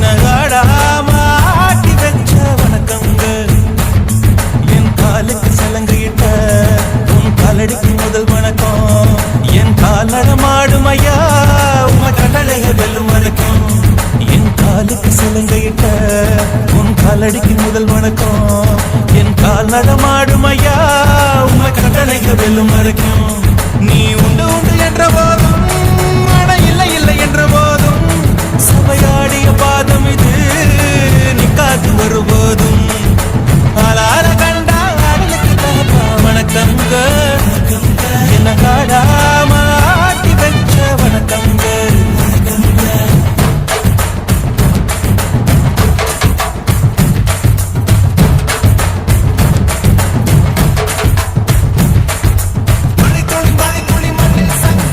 ஆடாம ஆட்டி வச்ச வணக்கங்க என் காலுக்கு சலங்கையிட்ட உன் காலடிக்கு முதல் வணக்கம் என் கால் நடமாடும் ஐயா உம கடலைய வெல்லும் வரைக்கும் என் காலுக்கு சலங்கையிட்ட உன் காலடிக்கு முதல் வணக்கம் என் கால் நடமாடும் ஐயா உம கடலைய வெல்லும் வரைக்கும்